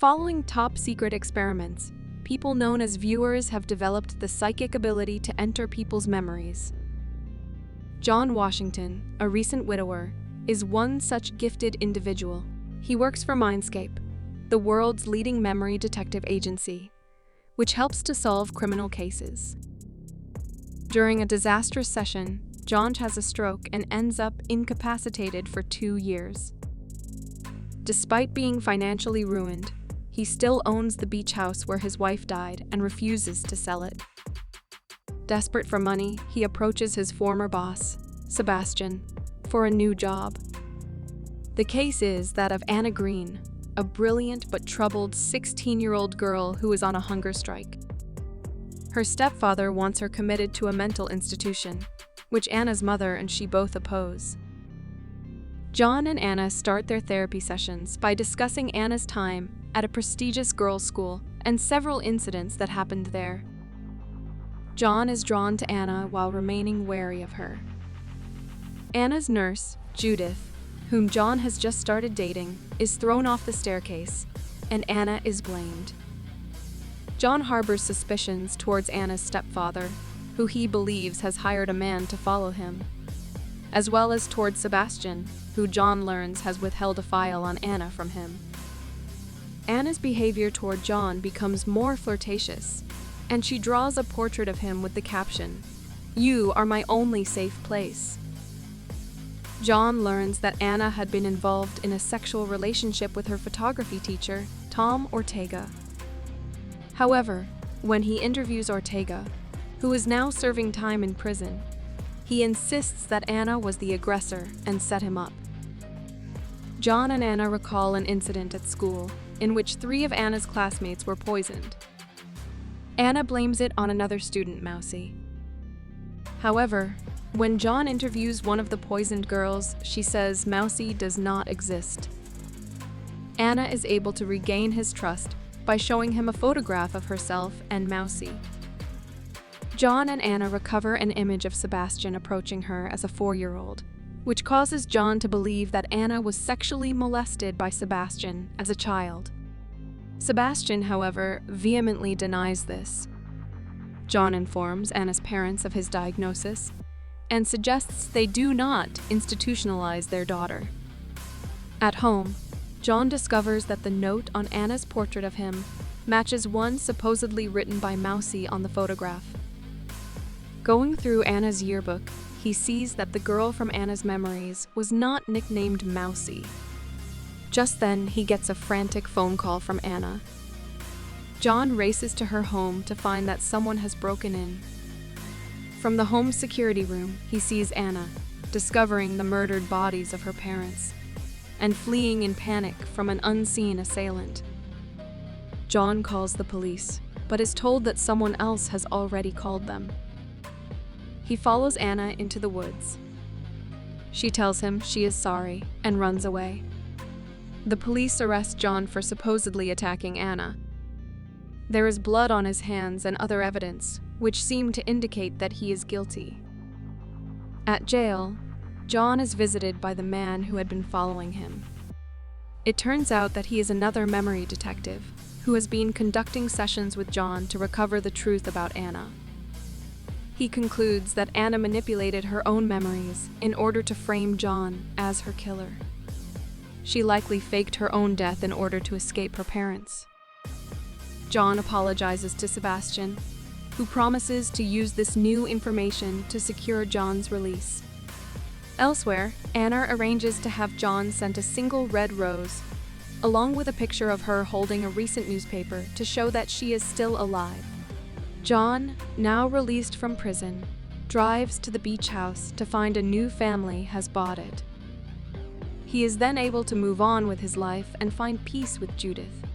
Following top-secret experiments, people known as viewers have developed the psychic ability to enter people's memories. John Washington, a recent widower, is one such gifted individual. He works for Mindscape, the world's leading memory detective agency, which helps to solve criminal cases. During a disastrous session, John has a stroke and ends up incapacitated for 2 years. Despite being financially ruined, he still owns the beach house where his wife died and refuses to sell it. Desperate for money, he approaches his former boss, Sebastian, for a new job. The case is that of Anna Greene, a brilliant but troubled 16-year-old girl who is on a hunger strike. Her stepfather wants her committed to a mental institution, which Anna's mother and she both oppose. John and Anna start their therapy sessions by discussing Anna's time at a prestigious girls' school and several incidents that happened there. John is drawn to Anna while remaining wary of her. Anna's nurse, Judith, whom John has just started dating, is thrown off the staircase, and Anna is blamed. John harbors suspicions towards Anna's stepfather, who he believes has hired a man to follow him, as well as towards Sebastian, who John learns has withheld a file on Anna from him. Anna's behavior toward John becomes more flirtatious, and she draws a portrait of him with the caption, "You are my only safe place." John learns that Anna had been involved in a sexual relationship with her photography teacher, Tom Ortega. However, when he interviews Ortega, who is now serving time in prison, he insists that Anna was the aggressor and set him up. John and Anna recall an incident at school in which 3 of Anna's classmates were poisoned. Anna blames it on another student, Mousy. However, when John interviews one of the poisoned girls, she says Mousy does not exist. Anna is able to regain his trust by showing him a photograph of herself and Mousy. John and Anna recover an image of Sebastian approaching her as a 4-year-old, which causes John to believe that Anna was sexually molested by Sebastian as a child. Sebastian, however, vehemently denies this. John informs Anna's parents of his diagnosis and suggests they do not institutionalize their daughter. At home, John discovers that the note on Anna's portrait of him matches one supposedly written by Mousy on the photograph. Going through Anna's yearbook, he sees that the girl from Anna's memories was not nicknamed Mousy. Just then, he gets a frantic phone call from Anna. John races to her home to find that someone has broken in. From the home security room, he sees Anna, discovering the murdered bodies of her parents, and fleeing in panic from an unseen assailant. John calls the police, but is told that someone else has already called them. He follows Anna into the woods. She tells him she is sorry and runs away. The police arrest John for supposedly attacking Anna. There is blood on his hands and other evidence, which seem to indicate that he is guilty. At jail, John is visited by the man who had been following him. It turns out that he is another memory detective who has been conducting sessions with John to recover the truth about Anna. He concludes that Anna manipulated her own memories in order to frame John as her killer. She likely faked her own death in order to escape her parents. John apologizes to Sebastian, who promises to use this new information to secure John's release. Elsewhere, Anna arranges to have John sent a single red rose, along with a picture of her holding a recent newspaper to show that she is still alive. John, now released from prison, drives to the beach house to find a new family has bought it. He is then able to move on with his life and find peace with Judith.